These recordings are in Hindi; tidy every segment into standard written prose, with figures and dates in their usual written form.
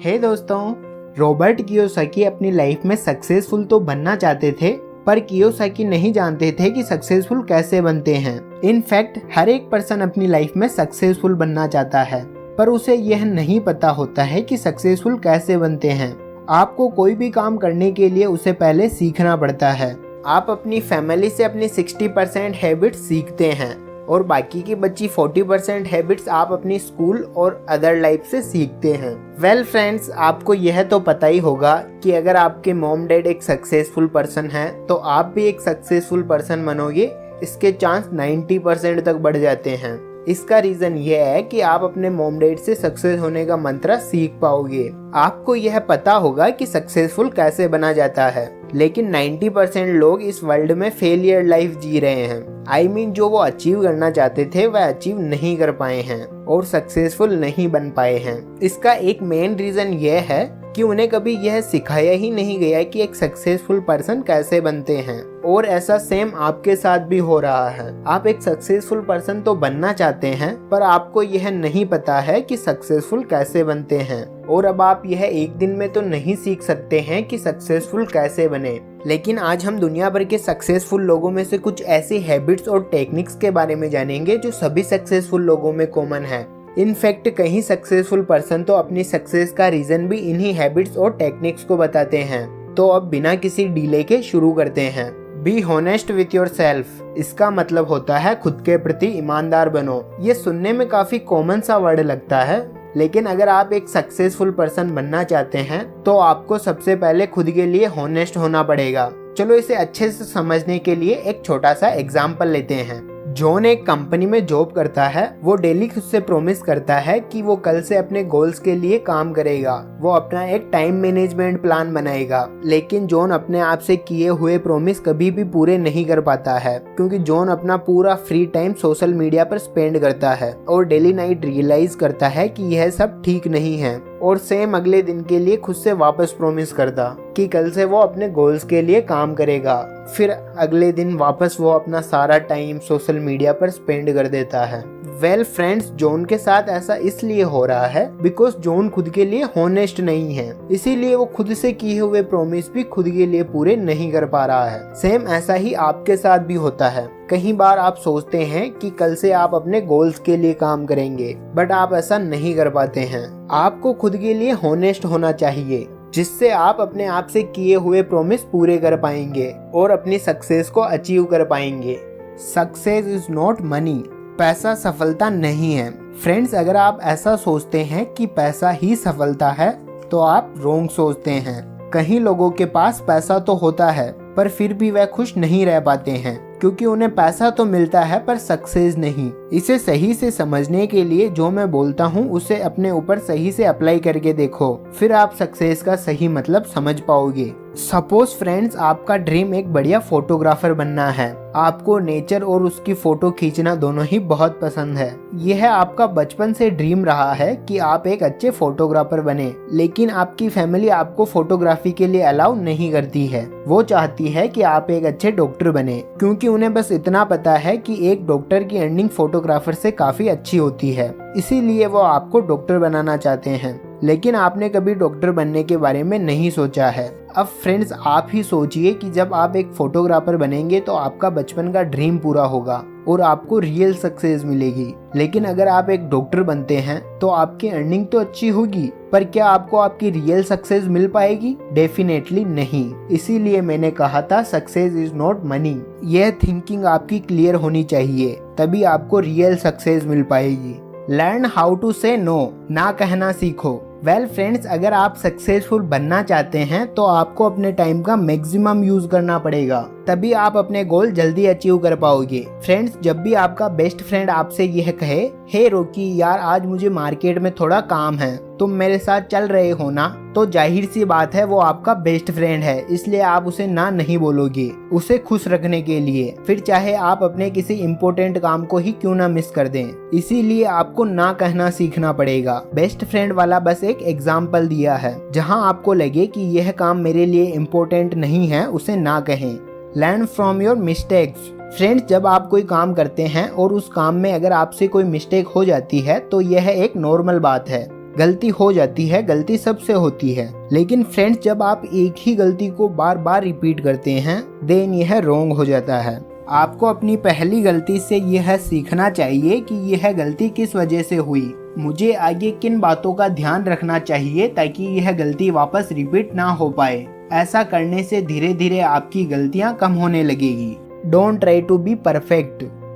हे दोस्तों, रॉबर्ट कियोसाकी अपनी लाइफ में सक्सेसफुल तो बनना चाहते थे, पर कियोसाकी नहीं जानते थे कि सक्सेसफुल कैसे बनते हैं। इनफैक्ट हर एक पर्सन अपनी लाइफ में सक्सेसफुल बनना चाहता है, पर उसे यह नहीं पता होता है कि सक्सेसफुल कैसे बनते हैं। आपको कोई भी काम करने के लिए उसे पहले सीखना पड़ता है। आप अपनी फैमिली से अपनी 60% हैबिट्स सीखते हैं और बाकी की बची 40% हैबिट्स आप अपनी स्कूल और अदर लाइफ से सीखते हैं। वेल फ्रेंड्स, आपको यह तो पता ही होगा कि अगर आपके मॉम डैड एक सक्सेसफुल पर्सन है तो आप भी एक सक्सेसफुल पर्सन बनोगे। इसके चांस 90% तक बढ़ जाते हैं। इसका रीजन यह है कि आप अपने मॉम डैड से सक्सेस होने का मंत्र सीख पाओगे। आपको यह पता होगा कि सक्सेसफुल कैसे बना जाता है, लेकिन 90% लोग इस वर्ल्ड में फेलियर लाइफ जी रहे हैं। I mean, जो वो अचीव करना चाहते थे वह अचीव नहीं कर पाए हैं और सक्सेसफुल नहीं बन पाए हैं। इसका एक मेन रीजन यह है कि उन्हें कभी यह सिखाया ही नहीं गया कि एक सक्सेसफुल पर्सन कैसे बनते हैं। और ऐसा सेम आपके साथ भी हो रहा है। आप एक सक्सेसफुल पर्सन तो बनना चाहते हैं, पर आपको यह नहीं पता है कि सक्सेसफुल कैसे बनते हैं। और अब आप यह एक दिन में तो नहीं सीख सकते हैं कि सक्सेसफुल कैसे बने। लेकिन आज हम दुनिया भर के सक्सेसफुल लोगों में से कुछ ऐसी हैबिट्स और टेक्निक्स के बारे में जानेंगे जो सभी सक्सेसफुल लोगों में कॉमन है। इनफैक्ट कहीं सक्सेसफुल पर्सन तो अपनी सक्सेस का रीजन भी इन्हीं हैबिट्स और टेक्निक्स को बताते हैं। तो अब बिना किसी डिले के शुरू करते हैं। Be honest with your self. इसका मतलब होता है खुद के प्रति ईमानदार बनो। ये सुनने में काफी कॉमन सा वर्ड लगता है, लेकिन अगर आप एक सक्सेसफुल पर्सन बनना चाहते हैं तो आपको सबसे पहले खुद के लिए हॉनेस्ट होना पड़ेगा। चलो इसे अच्छे से समझने के लिए एक छोटा सा एग्जाम्पल लेते हैं। जॉन एक कंपनी में जॉब करता है। वो डेली खुद से प्रॉमिस करता है कि वो कल से अपने गोल्स के लिए काम करेगा। वो अपना एक टाइम मैनेजमेंट प्लान बनाएगा। लेकिन जॉन अपने आप से किए हुए प्रॉमिस कभी भी पूरे नहीं कर पाता है, क्योंकि जॉन अपना पूरा फ्री टाइम सोशल मीडिया पर स्पेंड करता है और डेली नाइट रियलाइज करता है कि यह सब ठीक नहीं है। और सेम अगले दिन के लिए खुद से वापस प्रॉमिस करता कि कल से वो अपने गोल्स के लिए काम करेगा। फिर अगले दिन वापस वो अपना सारा टाइम सोशल मीडिया पर स्पेंड कर देता है। वेल फ्रेंड्स, जॉन के साथ ऐसा इसलिए हो रहा है बिकॉज जॉन खुद के लिए हॉनेस्ट नहीं है। इसीलिए वो खुद से किए हुए प्रॉमिस भी खुद के लिए पूरे नहीं कर पा रहा है। सेम ऐसा ही आपके साथ भी होता है। कई बार आप सोचते हैं कि कल से आप अपने गोल्स के लिए काम करेंगे, बट आप ऐसा नहीं कर पाते हैं। आपको खुद के लिए हॉनेस्ट होना चाहिए, जिससे आप अपने आप से किए हुए प्रॉमिस पूरे कर पाएंगे और अपनी सक्सेस को अचीव कर पाएंगे। Success is not money. पैसा सफलता नहीं है। फ्रेंड्स, अगर आप ऐसा सोचते हैं कि पैसा ही सफलता है तो आप रॉन्ग सोचते हैं। कई लोगों के पास पैसा तो होता है, पर फिर भी वह खुश नहीं रह पाते हैं, क्योंकि उन्हें पैसा तो मिलता है पर सक्सेस नहीं। इसे सही से समझने के लिए जो मैं बोलता हूँ उसे अपने ऊपर सही से अप्लाई करके देखो, फिर आप सक्सेस का सही मतलब समझ पाओगे। सपोज फ्रेंड्स, आपका ड्रीम एक बढ़िया फोटोग्राफर बनना है। आपको नेचर और उसकी फोटो खींचना दोनों ही बहुत पसंद है। यह आपका बचपन से ड्रीम रहा है कि आप एक अच्छे फोटोग्राफर बने, लेकिन आपकी फैमिली आपको फोटोग्राफी के लिए अलाउ नहीं करती है। वो चाहती है कि आप एक अच्छे डॉक्टर बने, क्योंकि उन्हें बस इतना पता है कि एक डॉक्टर की अर्निंग फोटोग्राफर से काफी अच्छी होती है। इसीलिए वो आपको डॉक्टर बनाना चाहते हैं, लेकिन आपने कभी डॉक्टर बनने के बारे में नहीं सोचा है। अब फ्रेंड्स, आप ही सोचिए कि जब आप एक फोटोग्राफर बनेंगे तो आपका बचपन का ड्रीम पूरा होगा और आपको रियल सक्सेस मिलेगी। लेकिन अगर आप एक डॉक्टर बनते हैं तो आपकी अर्निंग तो अच्छी होगी, पर क्या आपको आपकी रियल सक्सेस मिल पाएगी? डेफिनेटली नहीं। इसीलिए मैंने कहा था सक्सेस इज नॉट मनी। यह थिंकिंग आपकी क्लियर होनी चाहिए, तभी आपको रियल सक्सेस मिल पाएगी। लर्न हाउ टू से नो। ना कहना सीखो। वेल फ्रेंड्स, अगर आप सक्सेसफुल बनना चाहते हैं तो आपको अपने टाइम का मैक्सिमम यूज करना पड़ेगा, तभी आप अपने गोल जल्दी अचीव कर पाओगे। फ्रेंड्स, जब भी आपका बेस्ट फ्रेंड आपसे यह कहे, हे रोकी यार आज मुझे मार्केट में थोड़ा काम है, तुम मेरे साथ चल रहे हो ना, तो जाहिर सी बात है वो आपका बेस्ट फ्रेंड है, इसलिए आप उसे ना नहीं बोलोगे उसे खुश रखने के लिए, फिर चाहे आप अपने किसी इम्पोर्टेंट काम को ही क्यों ना मिस कर दें। इसीलिए आपको ना कहना सीखना पड़ेगा। बेस्ट फ्रेंड वाला बस एक एग्जाम्पल दिया है। जहां आपको लगे कि यह काम मेरे लिए इम्पोर्टेंट नहीं है, उसे ना कहें। Learn from your mistakes. Friends, जब आप कोई काम करते हैं और उस काम में अगर आपसे कोई मिस्टेक हो जाती है तो यह एक नॉर्मल बात है। गलती हो जाती है, गलती सबसे होती है, लेकिन फ्रेंड्स जब आप एक ही गलती को बार बार रिपीट करते हैं देन यह रॉन्ग हो जाता है। आपको अपनी पहली गलती से यह सीखना चाहिए कि यह गलती किस वजह से हुई, मुझे आगे किन बातों का ध्यान रखना चाहिए ताकि यह गलती वापस रिपीट ना हो पाए। ऐसा करने से धीरे धीरे आपकी गलतियां कम होने लगेगी। Don't try to be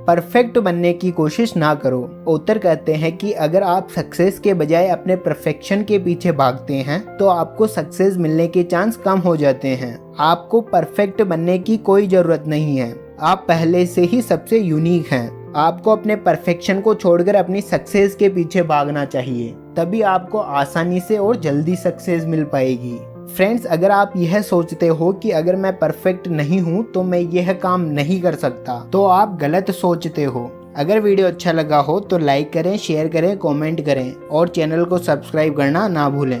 perfect बनने की कोशिश ना करो। ऑथर कहते हैं कि अगर आप सक्सेस के बजाय अपने परफेक्शन के पीछे भागते हैं तो आपको सक्सेस मिलने के चांस कम हो जाते हैं। आपको परफेक्ट बनने की कोई जरूरत नहीं है, आप पहले से ही सबसे यूनिक हैं। आपको अपने परफेक्शन को छोड़कर अपनी सक्सेस के पीछे भागना चाहिए, तभी आपको आसानी से और जल्दी सक्सेस मिल पाएगी। फ्रेंड्स, अगर आप यह सोचते हो कि अगर मैं परफेक्ट नहीं हूँ तो मैं यह काम नहीं कर सकता, तो आप गलत सोचते हो। अगर वीडियो अच्छा लगा हो तो लाइक करें, शेयर करें, कमेंट करें और चैनल को सब्सक्राइब करना ना भूलें।